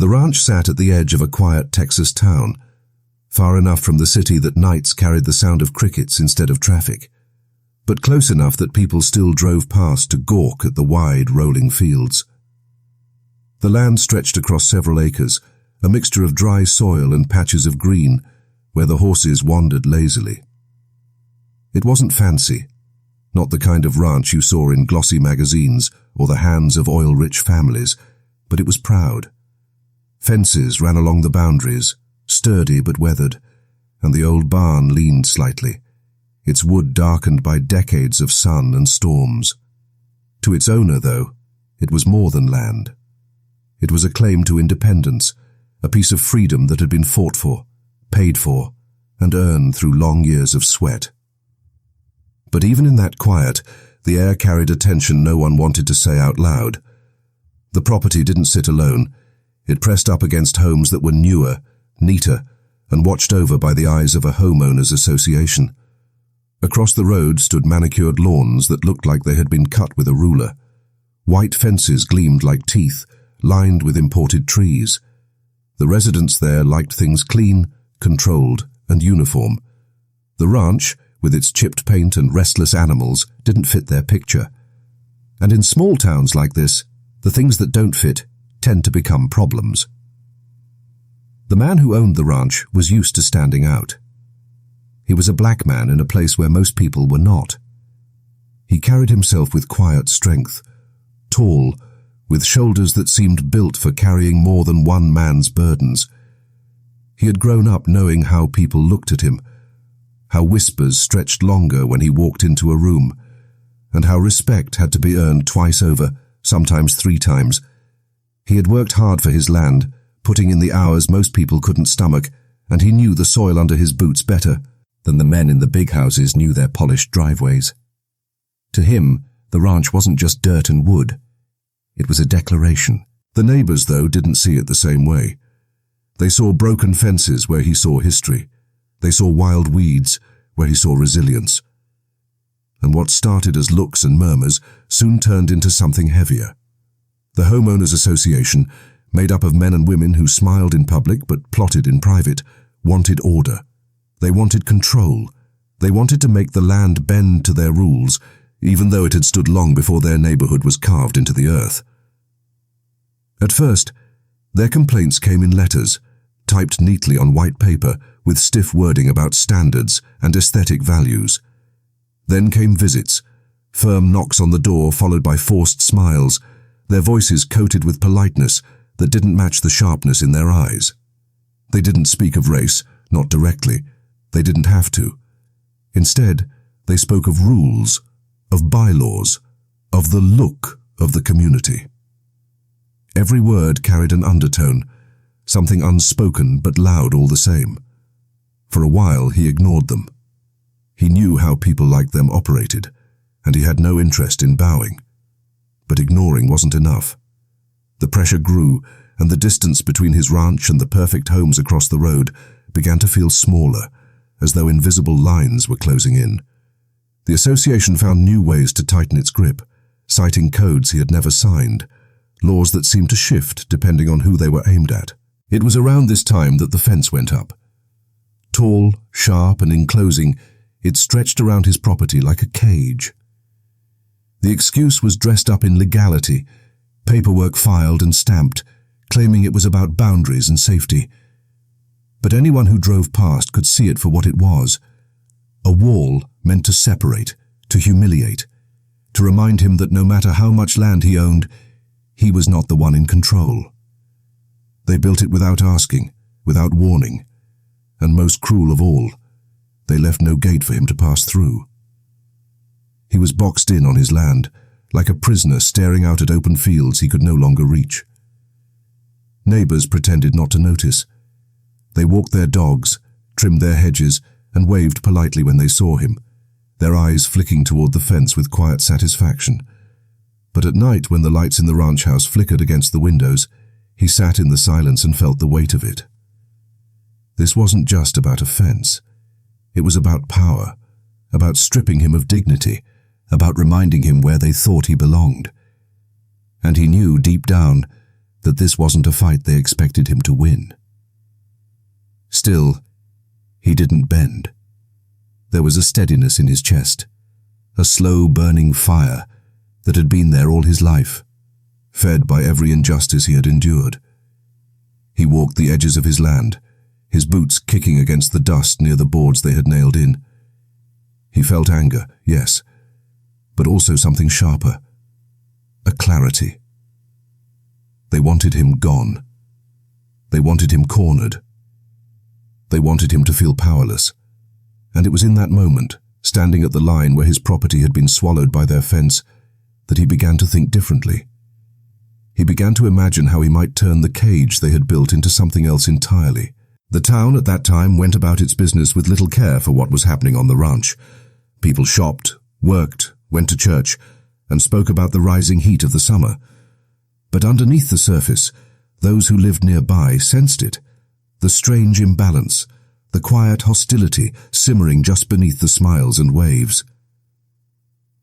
The ranch sat at the edge of a quiet Texas town, far enough from the city that nights carried the sound of crickets instead of traffic, but close enough that people still drove past to gawk at the wide, rolling fields. The land stretched across several acres, a mixture of dry soil and patches of green, where the horses wandered lazily. It wasn't fancy, not the kind of ranch you saw in glossy magazines or the hands of oil-rich families, but it was proud. Fences ran along the boundaries, sturdy but weathered, and the old barn leaned slightly, its wood darkened by decades of sun and storms. To its owner, though, it was more than land. It was a claim to independence, a piece of freedom that had been fought for, paid for, and earned through long years of sweat. But even in that quiet, the air carried a tension no one wanted to say out loud. The property didn't sit alone. It pressed up against homes that were newer, neater, and watched over by the eyes of a homeowners association. Across the road stood manicured lawns that looked like they had been cut with a ruler. White fences gleamed like teeth, lined with imported trees. The residents there liked things clean, controlled, and uniform. The ranch, with its chipped paint and restless animals, didn't fit their picture. And in small towns like this, the things that don't fit tend to become problems. The man who owned the ranch was used to standing out. He was a black man in a place where most people were not. He carried himself with quiet strength, tall, with shoulders that seemed built for carrying more than one man's burdens. He had grown up knowing how people looked at him, how whispers stretched longer when he walked into a room, and how respect had to be earned twice over, sometimes 3 times. He had worked hard for his land, putting in the hours most people couldn't stomach, and he knew the soil under his boots better than the men in the big houses knew their polished driveways. To him, the ranch wasn't just dirt and wood. It was a declaration. The neighbors, though, didn't see it the same way. They saw broken fences where he saw history. They saw wild weeds where he saw resilience. And what started as looks and murmurs soon turned into something heavier. The Homeowners Association, made up of men and women who smiled in public but plotted in private, wanted order. They wanted control. They wanted to make the land bend to their rules, even though it had stood long before their neighborhood was carved into the earth. At first, their complaints came in letters, typed neatly on white paper with stiff wording about standards and aesthetic values. Then came visits, firm knocks on the door followed by forced smiles, their voices coated with politeness that didn't match the sharpness in their eyes. They didn't speak of race, not directly. They didn't have to. Instead, they spoke of rules, of bylaws, of the look of the community. Every word carried an undertone, something unspoken but loud all the same. For a while he ignored them. He knew how people like them operated, and he had no interest in bowing. But ignoring wasn't enough. The pressure grew, and the distance between his ranch and the perfect homes across the road began to feel smaller, as though invisible lines were closing in. The association found new ways to tighten its grip, citing codes he had never signed, laws that seemed to shift depending on who they were aimed at. It was around this time that the fence went up. Tall, sharp, and enclosing, it stretched around his property like a cage. The excuse was dressed up in legality, paperwork filed and stamped, claiming it was about boundaries and safety. But anyone who drove past could see it for what it was. A wall meant to separate, to humiliate, to remind him that no matter how much land he owned, he was not the one in control. They built it without asking, without warning, and most cruel of all, they left no gate for him to pass through. He was boxed in on his land, like a prisoner staring out at open fields he could no longer reach. Neighbors pretended not to notice. They walked their dogs, trimmed their hedges, and waved politely when they saw him, their eyes flicking toward the fence with quiet satisfaction. But at night, when the lights in the ranch house flickered against the windows, he sat in the silence and felt the weight of it. This wasn't just about a fence. It was about power, about stripping him of dignity, about reminding him where they thought he belonged. And he knew deep down that this wasn't a fight they expected him to win. Still, he didn't bend. There was a steadiness in his chest, a slow burning fire that had been there all his life, fed by every injustice he had endured. He walked the edges of his land, his boots kicking against the dust near the boards they had nailed in. He felt anger, yes, but also something sharper, a clarity. They wanted him gone. They wanted him cornered. They wanted him to feel powerless. And it was in that moment, standing at the line where his property had been swallowed by their fence, that he began to think differently. He began to imagine how he might turn the cage they had built into something else entirely. The town at that time went about its business with little care for what was happening on the ranch. People shopped, worked, went to church, and spoke about the rising heat of the summer. But underneath the surface, those who lived nearby sensed it, the strange imbalance, the quiet hostility simmering just beneath the smiles and waves.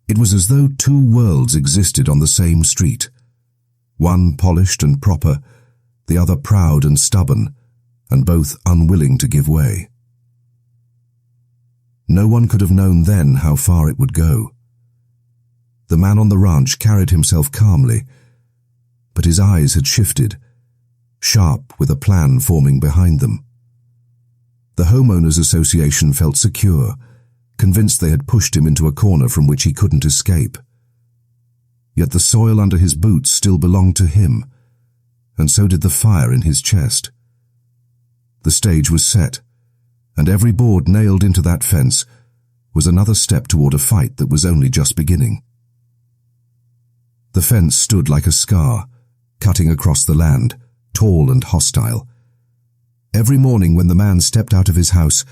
It was as though two worlds existed on the same street, one polished and proper, the other proud and stubborn, and both unwilling to give way. No one could have known then how far it would go. The man on the ranch carried himself calmly, but his eyes had shifted, sharp with a plan forming behind them. The homeowners association felt secure, convinced they had pushed him into a corner from which he couldn't escape. Yet the soil under his boots still belonged to him, and so did the fire in his chest. The stage was set, and every board nailed into that fence was another step toward a fight that was only just beginning. The fence stood like a scar, cutting across the land, tall and hostile. Every morning when the man stepped out of his house,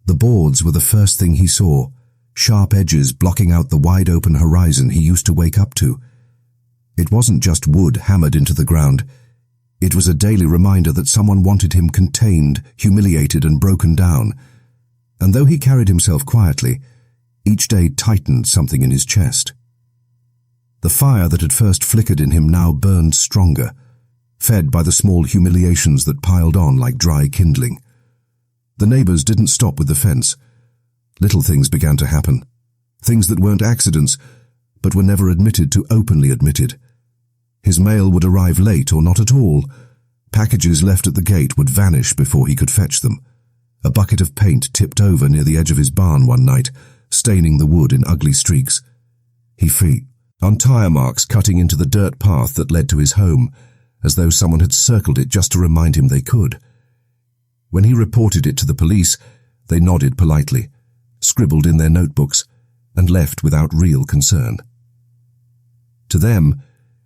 the boards were the first thing he saw, sharp edges blocking out the wide-open horizon he used to wake up to. It wasn't just wood hammered into the ground. It was a daily reminder that someone wanted him contained, humiliated, and broken down. And though he carried himself quietly, each day tightened something in his chest. The fire that had first flickered in him now burned stronger, fed by the small humiliations that piled on like dry kindling. The neighbors didn't stop with the fence. Little things began to happen. Things that weren't accidents, but were never admitted to openly admitted. His mail would arrive late or not at all. Packages left at the gate would vanish before he could fetch them. A bucket of paint tipped over near the edge of his barn one night, staining the wood in ugly streaks. He fell on tire marks cutting into the dirt path that led to his home, as though someone had circled it just to remind him they could. When he reported it to the police, they nodded politely, scribbled in their notebooks, and left without real concern. To them,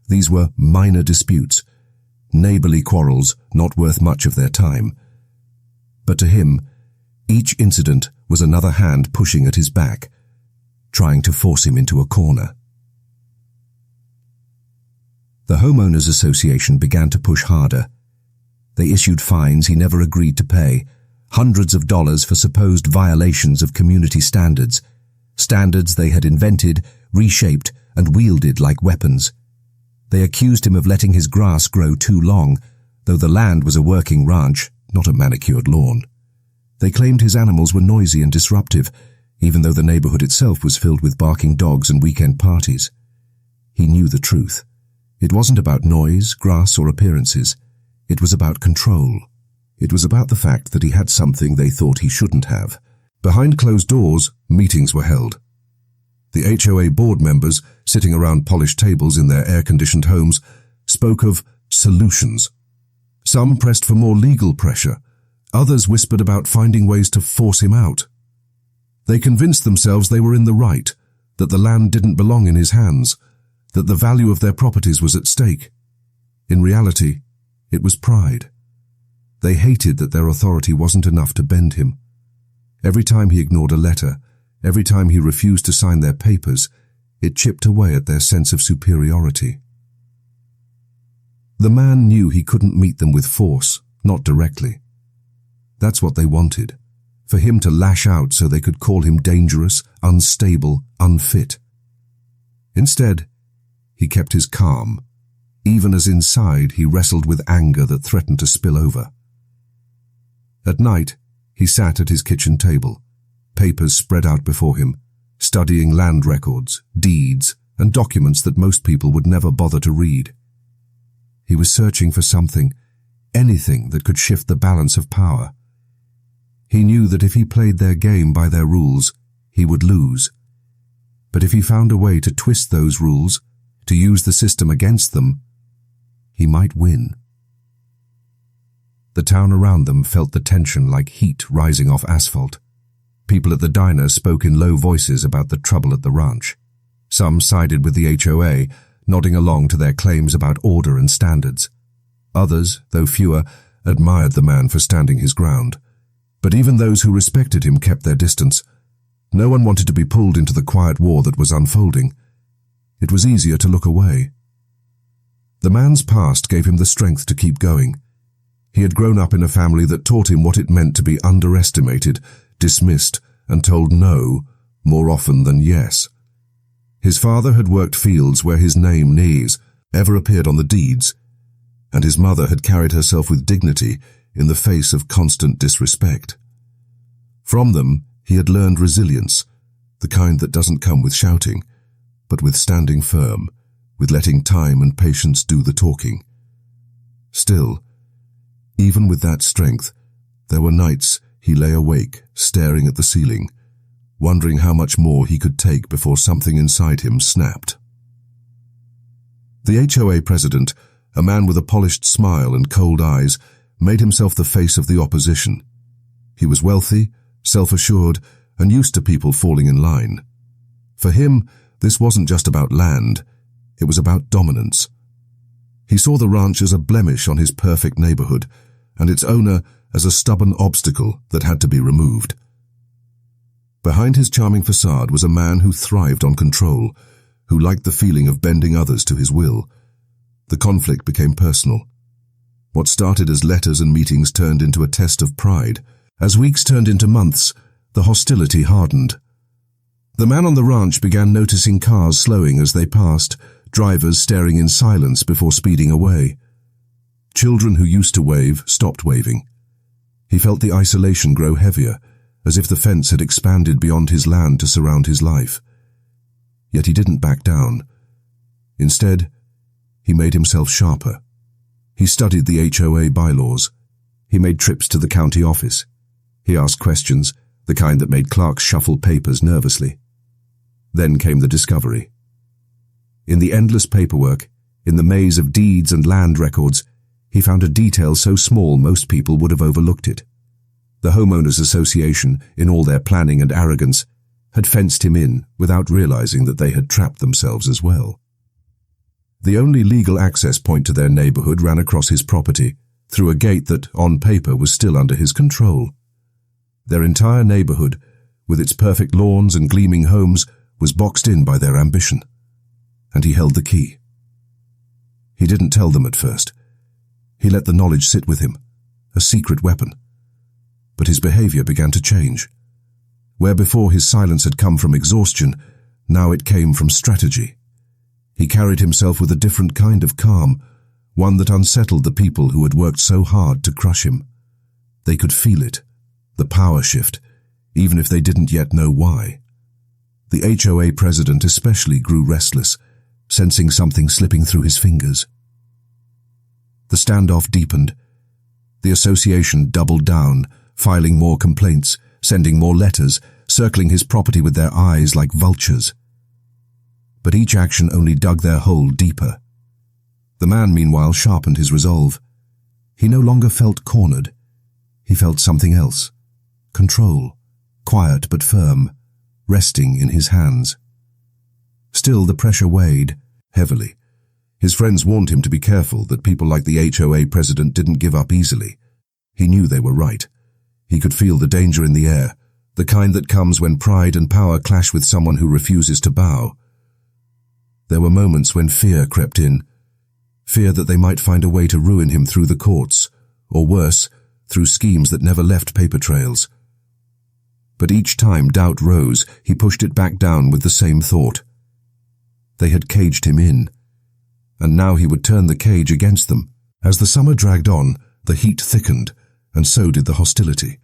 these were minor disputes, neighborly quarrels not worth much of their time. But to him, each incident was another hand pushing at his back, trying to force him into a corner. The Homeowners Association began to push harder. They issued fines he never agreed to pay, hundreds of dollars for supposed violations of community standards, standards they had invented, reshaped, and wielded like weapons. They accused him of letting his grass grow too long, though the land was a working ranch, not a manicured lawn. They claimed his animals were noisy and disruptive, even though the neighborhood itself was filled with barking dogs and weekend parties. He knew the truth. It wasn't about noise, grass, or appearances. It was about control. It was about the fact that he had something they thought he shouldn't have. Behind closed doors, meetings were held. The HOA board members, sitting around polished tables in their air-conditioned homes, spoke of solutions. Some pressed for more legal pressure. Others whispered about finding ways to force him out. They convinced themselves they were in the right, that the land didn't belong in his hands, that the value of their properties was at stake. In reality, it was pride. They hated that their authority wasn't enough to bend him. Every time he ignored a letter, every time he refused to sign their papers, it chipped away at their sense of superiority. The man knew he couldn't meet them with force, not directly. That's what they wanted, for him to lash out so they could call him dangerous, unstable, unfit. Instead, he kept his calm, even as inside he wrestled with anger that threatened to spill over. At night, he sat at his kitchen table, papers spread out before him, studying land records, deeds, and documents that most people would never bother to read. He was searching for something, anything that could shift the balance of power. He knew that if he played their game by their rules, he would lose. But if he found a way to twist those rules, to use the system against them, he might win. The town around them felt the tension like heat rising off asphalt. People at the diner spoke in low voices about the trouble at the ranch. Some sided with the HOA, nodding along to their claims about order and standards. Others, though fewer, admired the man for standing his ground. But even those who respected him kept their distance. No one wanted to be pulled into the quiet war that was unfolding. It was easier to look away. The man's past gave him the strength to keep going. He had grown up in a family that taught him what it meant to be underestimated, dismissed, and told no more often than yes. His father had worked fields where his name, Nees, ever appeared on the deeds, and his mother had carried herself with dignity in the face of constant disrespect. From them, he had learned resilience, the kind that doesn't come with shouting, but with standing firm, with letting time and patience do the talking. Still, even with that strength, there were nights he lay awake, staring at the ceiling, wondering how much more he could take before something inside him snapped. The HOA president, a man with a polished smile and cold eyes, made himself the face of the opposition. He was wealthy, self-assured, and used to people falling in line. For him, this wasn't just about land, it was about dominance. He saw the ranch as a blemish on his perfect neighborhood, and its owner as a stubborn obstacle that had to be removed. Behind his charming facade was a man who thrived on control, who liked the feeling of bending others to his will. The conflict became personal. What started as letters and meetings turned into a test of pride. As weeks turned into months, the hostility hardened. The man on the ranch began noticing cars slowing as they passed, drivers staring in silence before speeding away. Children who used to wave stopped waving. He felt the isolation grow heavier, as if the fence had expanded beyond his land to surround his life. Yet he didn't back down. Instead, he made himself sharper. He studied the HOA bylaws. He made trips to the county office. He asked questions, the kind that made clerks shuffle papers nervously. Then came the discovery. In the endless paperwork, in the maze of deeds and land records, he found a detail so small most people would have overlooked it. The homeowners association, in all their planning and arrogance, had fenced him in without realizing that they had trapped themselves as well. The only legal access point to their neighborhood ran across his property, through a gate that, on paper, was still under his control. Their entire neighborhood, with its perfect lawns and gleaming homes, was boxed in by their ambition. And he held the key. He didn't tell them at first. He let the knowledge sit with him, a secret weapon. But his behavior began to change. Where before his silence had come from exhaustion, now it came from strategy. He carried himself with a different kind of calm, one that unsettled the people who had worked so hard to crush him. They could feel it, the power shift, even if they didn't yet know why. The HOA president especially grew restless, sensing something slipping through his fingers. The standoff deepened. The association doubled down, filing more complaints, sending more letters, circling his property with their eyes like vultures. But each action only dug their hole deeper. The man, meanwhile, sharpened his resolve. He no longer felt cornered. He felt something else. Control, quiet but firm, resting in his hands. Still, the pressure weighed, heavily. His friends warned him to be careful, that people like the HOA president didn't give up easily. He knew they were right. He could feel the danger in the air, the kind that comes when pride and power clash with someone who refuses to bow. There were moments when fear crept in, fear that they might find a way to ruin him through the courts, or worse, through schemes that never left paper trails. But each time doubt rose, he pushed it back down with the same thought. They had caged him in. and now he would turn the cage against them. As the summer dragged on, the heat thickened, and so did the hostility.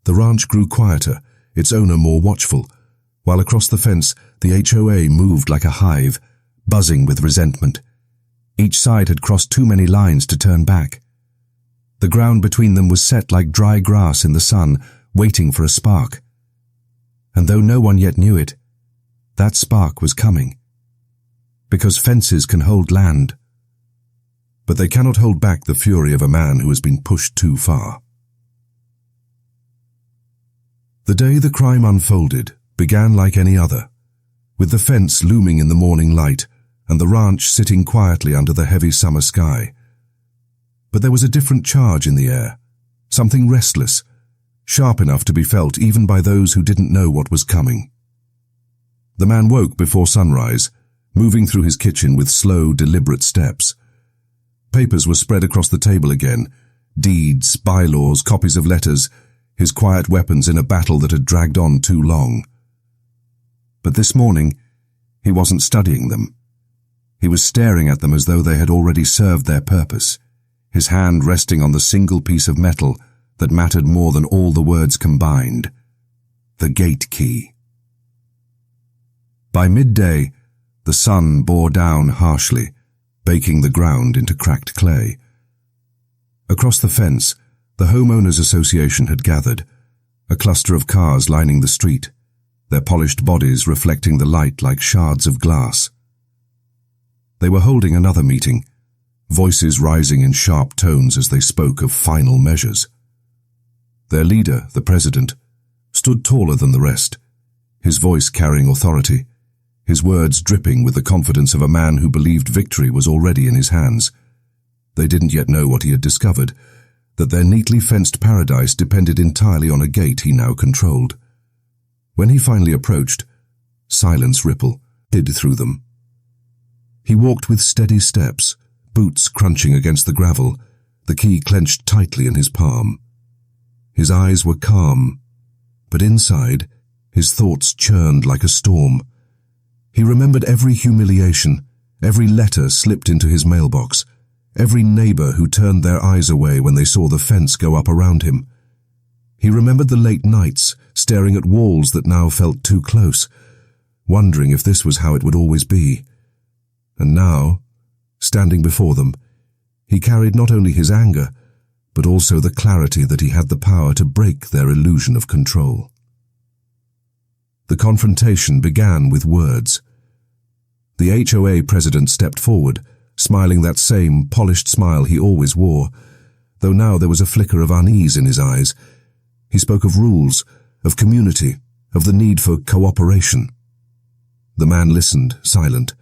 The ranch grew quieter, its owner more watchful, while across the fence the HOA moved like a hive, buzzing with resentment. Each side had crossed too many lines to turn back. The ground between them was set like dry grass in the sun, waiting for a spark. And though no one yet knew it, that spark was coming. Because fences can hold land, but they cannot hold back the fury of a man who has been pushed too far. The day the crime unfolded began like any other, with the fence looming in the morning light and the ranch sitting quietly under the heavy summer sky. But there was a different charge in the air, something restless, sharp enough to be felt even by those who didn't know what was coming. The man woke before sunrise, moving through his kitchen with slow, deliberate steps. Papers were spread across the table again, deeds, bylaws, copies of letters, his quiet weapons in a battle that had dragged on too long. But this morning, he wasn't studying them. He was staring at them as though they had already served their purpose, his hand resting on the single piece of metal that mattered more than all the words combined: the gate key. By midday, the sun bore down harshly, baking the ground into cracked clay. Across the fence, the homeowners association had gathered, a cluster of cars lining the street, their polished bodies reflecting the light like shards of glass. They were holding another meeting, voices rising in sharp tones as they spoke of final measures. Their leader, the president, stood taller than the rest, his voice carrying authority, his words dripping with the confidence of a man who believed victory was already in his hands. They didn't yet know what he had discovered, that their neatly fenced paradise depended entirely on a gate he now controlled. When he finally approached, silence hid through them. He walked with steady steps, boots crunching against the gravel, the key clenched tightly in his palm. His eyes were calm, but inside, his thoughts churned like a storm. He remembered every humiliation, every letter slipped into his mailbox, every neighbor who turned their eyes away when they saw the fence go up around him. He remembered the late nights, staring at walls that now felt too close, wondering if this was how it would always be. And now, standing before them, he carried not only his anger, but also the clarity that he had the power to break their illusion of control. The confrontation began with words. The HOA president stepped forward, smiling that same polished smile he always wore, though now there was a flicker of unease in his eyes. He spoke of rules, of community, of the need for cooperation. The man listened, silent,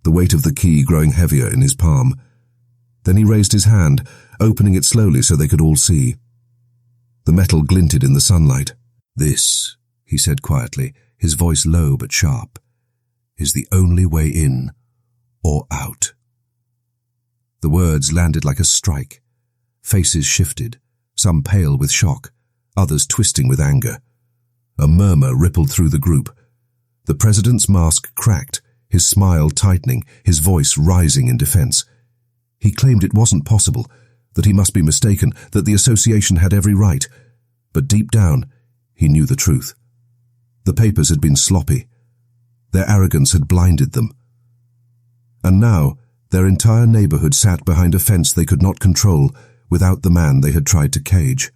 the weight of the key growing heavier in his palm. Then he raised his hand, opening it slowly so they could all see. The metal glinted in the sunlight. "This," he said quietly, his voice low but sharp, "is the only way in or out." The words landed like a strike. Faces shifted, some pale with shock, others twisting with anger. A murmur rippled through the group. The president's mask cracked, his smile tightening, his voice rising in defense. He claimed it wasn't possible, that he must be mistaken, that the association had every right. But deep down, he knew the truth. The papers had been sloppy. Their arrogance had blinded them. And now, their entire neighborhood sat behind a fence they could not control without the man they had tried to cage.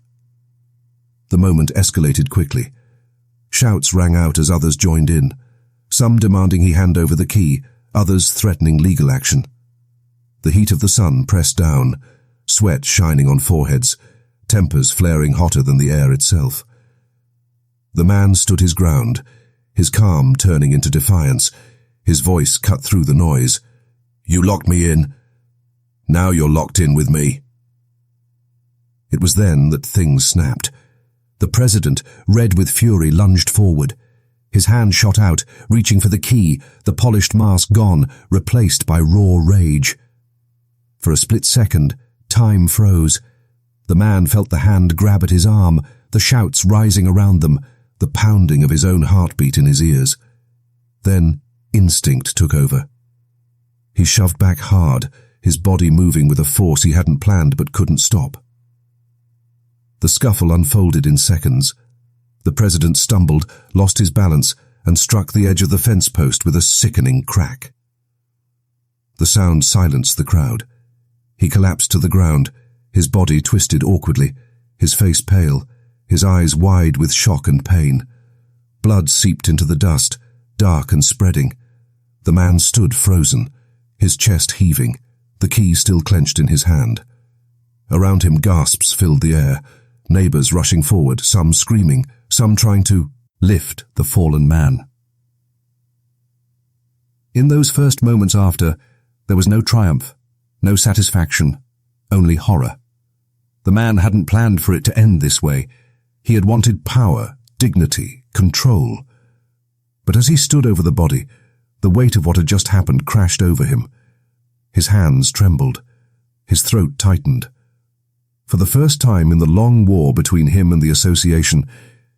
The moment escalated quickly. Shouts rang out as others joined in, some demanding he hand over the key, others threatening legal action. The heat of the sun pressed down, sweat shining on foreheads, tempers flaring hotter than the air itself. The man stood his ground, his calm turning into defiance, his voice cut through the noise. "You locked me in. Now you're locked in with me." It was then that things snapped. The president, red with fury, lunged forward. His hand shot out, reaching for the key, the polished mask gone, replaced by raw rage. For a split second, time froze. The man felt the hand grab at his arm, the shouts rising around them, the pounding of his own heartbeat in his ears. Then instinct took over. He shoved back hard, his body moving with a force he hadn't planned but couldn't stop. The scuffle unfolded in seconds. The president stumbled, lost his balance, and struck the edge of the fence post with a sickening crack. The sound silenced the crowd. He collapsed to the ground, his body twisted awkwardly, his face pale, his eyes wide with shock and pain. Blood seeped into the dust, dark and spreading. The man stood frozen, his chest heaving, the key still clenched in his hand. Around him gasps filled the air, neighbors rushing forward, some screaming, some trying to lift the fallen man. In those first moments after, there was no triumph, no satisfaction, only horror. The man hadn't planned for it to end this way. He had wanted power, dignity, control. But as he stood over the body, the weight of what had just happened crashed over him. His hands trembled. His throat tightened. For the first time in the long war between him and the association,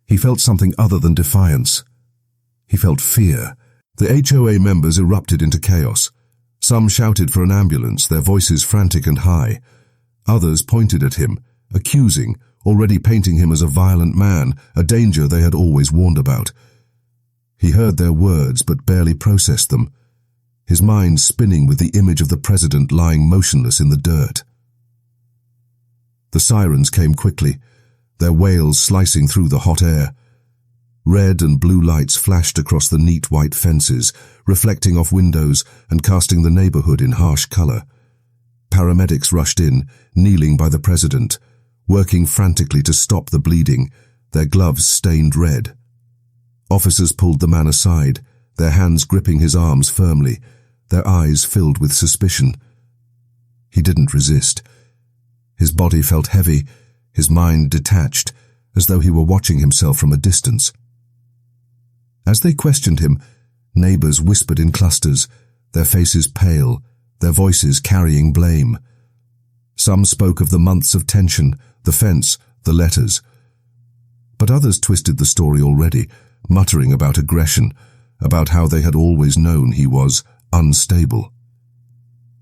he felt something other than defiance. He felt fear. The HOA members erupted into chaos. Some shouted for an ambulance, their voices frantic and high. Others pointed at him, accusing, already painting him as a violent man, a danger they had always warned about. He heard their words but barely processed them, his mind spinning with the image of the president lying motionless in the dirt. The sirens came quickly, their wails slicing through the hot air. Red and blue lights flashed across the neat white fences, reflecting off windows and casting the neighborhood in harsh color. Paramedics rushed in, kneeling by the president, working frantically to stop the bleeding, their gloves stained red. Officers pulled the man aside, their hands gripping his arms firmly, their eyes filled with suspicion. He didn't resist. His body felt heavy, his mind detached, as though he were watching himself from a distance. As they questioned him, neighbors whispered in clusters, their faces pale, their voices carrying blame. Some spoke of the months of tension, the fence, the letters. But others twisted the story already, muttering about aggression, about how they had always known he was unstable.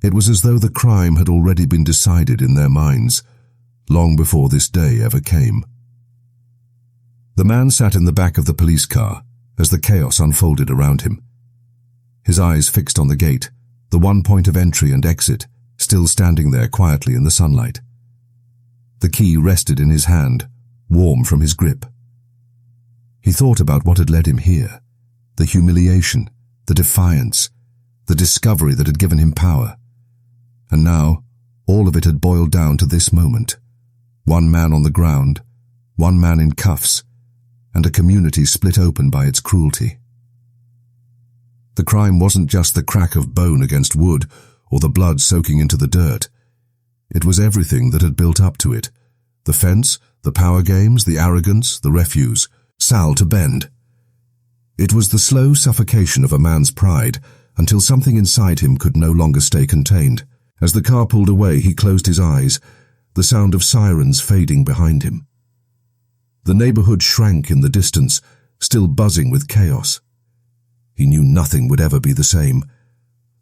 It was as though the crime had already been decided in their minds, long before this day ever came. The man sat in the back of the police car as the chaos unfolded around him. His eyes fixed on the gate, the one point of entry and exit, still standing there quietly in the sunlight. The key rested in his hand, warm from his grip. He thought about what had led him here, the humiliation, the defiance, the discovery that had given him power. And now, all of it had boiled down to this moment. One man on the ground, one man in cuffs, and a community split open by its cruelty. The crime wasn't just the crack of bone against wood or the blood soaking into the dirt. It was everything that had built up to it. The fence, the power games, the arrogance, the refuse, Sal to bend. It was the slow suffocation of a man's pride until something inside him could no longer stay contained. As the car pulled away, he closed his eyes, the sound of sirens fading behind him. The neighborhood shrank in the distance, still buzzing with chaos. He knew nothing would ever be the same.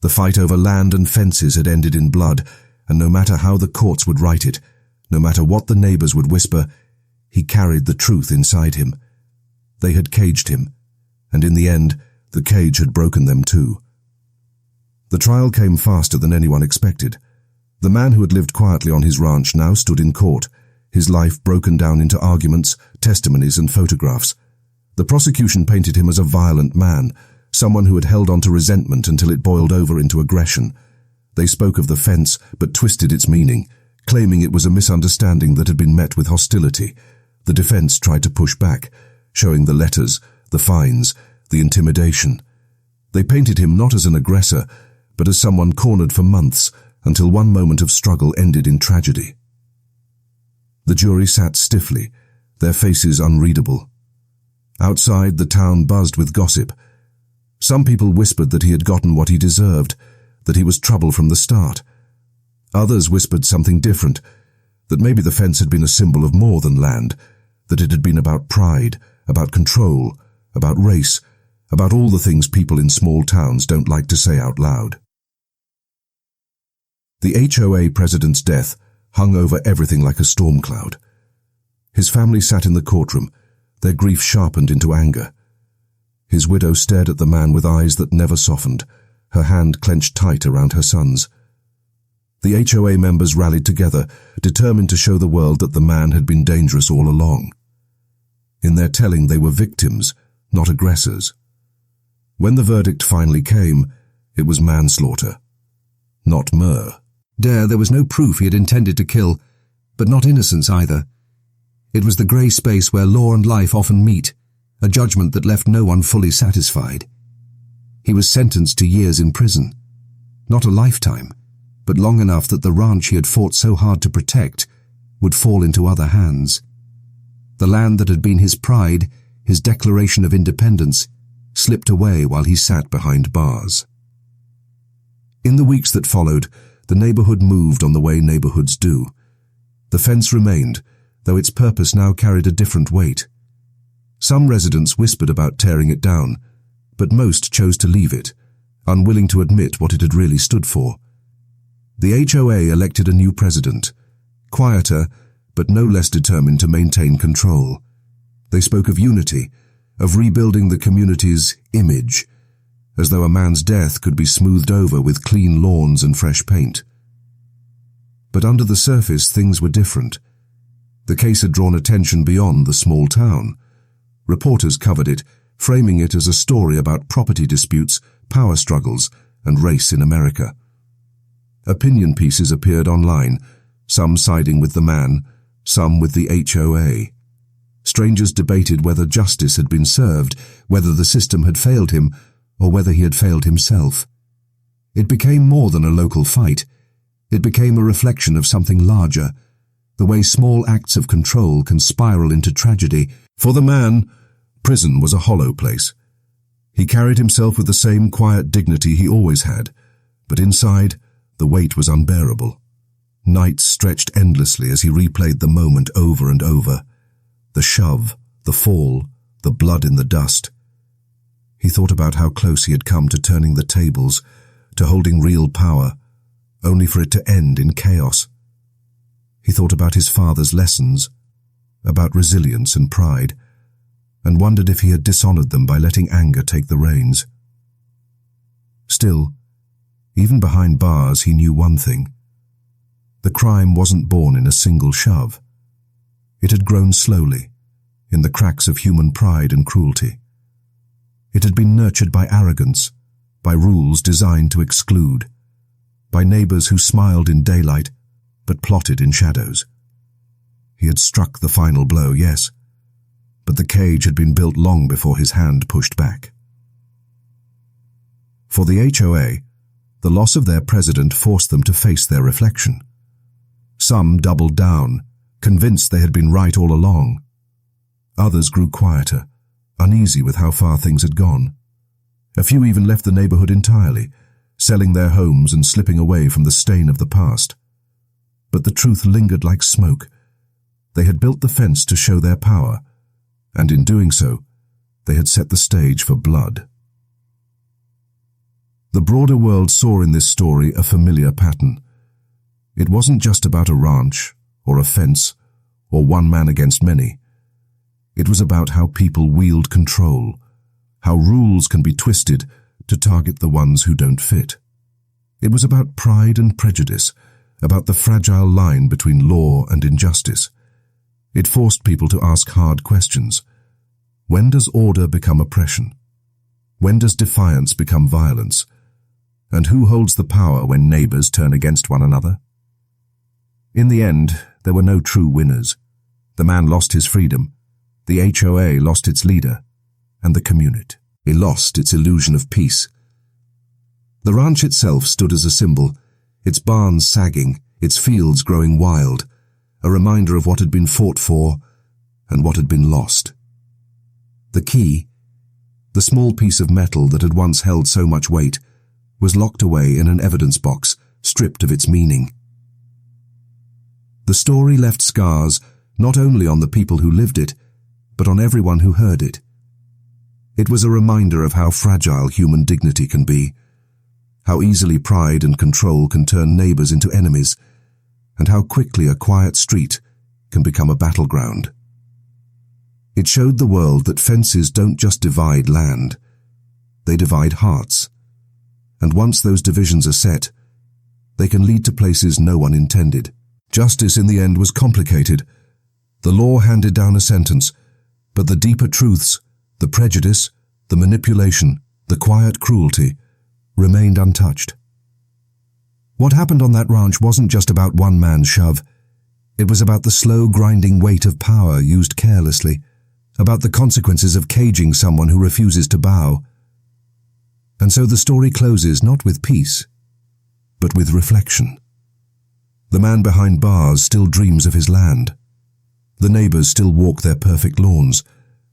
The fight over land and fences had ended in blood, and no matter how the courts would write it, no matter what the neighbors would whisper, he carried the truth inside him. They had caged him, and in the end, the cage had broken them too. The trial came faster than anyone expected. The man who had lived quietly on his ranch now stood in court, his life broken down into arguments, testimonies, and photographs. The prosecution painted him as a violent man, someone who had held on to resentment until it boiled over into aggression. They spoke of the fence, but twisted its meaning, claiming it was a misunderstanding that had been met with hostility. The defense tried to push back, showing the letters, the fines, the intimidation. They painted him not as an aggressor, but as someone cornered for months, until one moment of struggle ended in tragedy. The jury sat stiffly, their faces unreadable. Outside, the town buzzed with gossip. Some people whispered that he had gotten what he deserved, that he was trouble from the start. Others whispered something different, that maybe the fence had been a symbol of more than land, that it had been about pride, about control, about race, about all the things people in small towns don't like to say out loud. The HOA president's death hung over everything like a storm cloud. His family sat in the courtroom, their grief sharpened into anger. His widow stared at the man with eyes that never softened, her hand clenched tight around her son's. The HOA members rallied together, determined to show the world that the man had been dangerous all along. In their telling, they were victims, not aggressors. When the verdict finally came, it was manslaughter, not murder. There was no proof he had intended to kill, but not innocence either. It was the grey space where law and life often meet, a judgment that left no one fully satisfied. He was sentenced to years in prison. Not a lifetime, but long enough that the ranch he had fought so hard to protect would fall into other hands. The land that had been his pride, his declaration of independence, slipped away while he sat behind bars. In the weeks that followed, the neighborhood moved on the way neighborhoods do. The fence remained, though its purpose now carried a different weight. Some residents whispered about tearing it down, but most chose to leave it, unwilling to admit what it had really stood for. The HOA elected a new president, quieter, but no less determined to maintain control. They spoke of unity, of rebuilding the community's image, as though a man's death could be smoothed over with clean lawns and fresh paint. But under the surface, things were different. The case had drawn attention beyond the small town. Reporters covered it, framing it as a story about property disputes, power struggles, and race in America. Opinion pieces appeared online, some siding with the man, some with the HOA. Strangers debated whether justice had been served, whether the system had failed him, or whether he had failed himself. It became more than a local fight. It became a reflection of something larger, the way small acts of control can spiral into tragedy. For the man, prison was a hollow place. He carried himself with the same quiet dignity he always had, but inside, the weight was unbearable. Nights stretched endlessly as he replayed the moment over and over. The shove, the fall, the blood in the dust. He thought about how close he had come to turning the tables, to holding real power, only for it to end in chaos. He thought about his father's lessons, about resilience and pride, and wondered if he had dishonored them by letting anger take the reins. Still, even behind bars, he knew one thing. The crime wasn't born in a single shove. It had grown slowly, in the cracks of human pride and cruelty. It had been nurtured by arrogance, by rules designed to exclude, by neighbors who smiled in daylight but plotted in shadows. He had struck the final blow, yes, but the cage had been built long before his hand pushed back. For the HOA, the loss of their president forced them to face their reflection. Some doubled down, convinced they had been right all along. Others grew quieter, uneasy with how far things had gone. A few even left the neighborhood entirely, selling their homes and slipping away from the stain of the past. But the truth lingered like smoke. They had built the fence to show their power, and in doing so, they had set the stage for blood. The broader world saw in this story a familiar pattern. It wasn't just about a ranch, or a fence, or one man against many. It was about how people wield control, how rules can be twisted to target the ones who don't fit. It was about pride and prejudice, about the fragile line between law and injustice. It forced people to ask hard questions. When does order become oppression? When does defiance become violence? And who holds the power when neighbors turn against one another? In the end, there were no true winners. The man lost his freedom, the HOA lost its leader, and the community lost its illusion of peace. The ranch itself stood as a symbol, its barns sagging, its fields growing wild, a reminder of what had been fought for and what had been lost. The key, the small piece of metal that had once held so much weight, was locked away in an evidence box, stripped of its meaning. The story left scars not only on the people who lived it, but on everyone who heard it. It was a reminder of how fragile human dignity can be, how easily pride and control can turn neighbors into enemies, and how quickly a quiet street can become a battleground. It showed the world that fences don't just divide land, they divide hearts. And once those divisions are set, they can lead to places no one intended. Justice in the end was complicated. The law handed down a sentence, but the deeper truths, the prejudice, the manipulation, the quiet cruelty, remained untouched. What happened on that ranch wasn't just about one man's shove. It was about the slow grinding weight of power used carelessly, about the consequences of caging someone who refuses to bow. And so the story closes not with peace, but with reflection. The man behind bars still dreams of his land. The neighbors still walk their perfect lawns,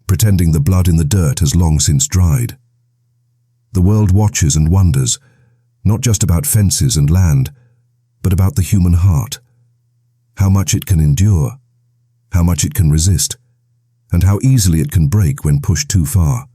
pretending the blood in the dirt has long since dried. The world watches and wonders, not just about fences and land, but about the human heart. How much it can endure, how much it can resist, and how easily it can break when pushed too far.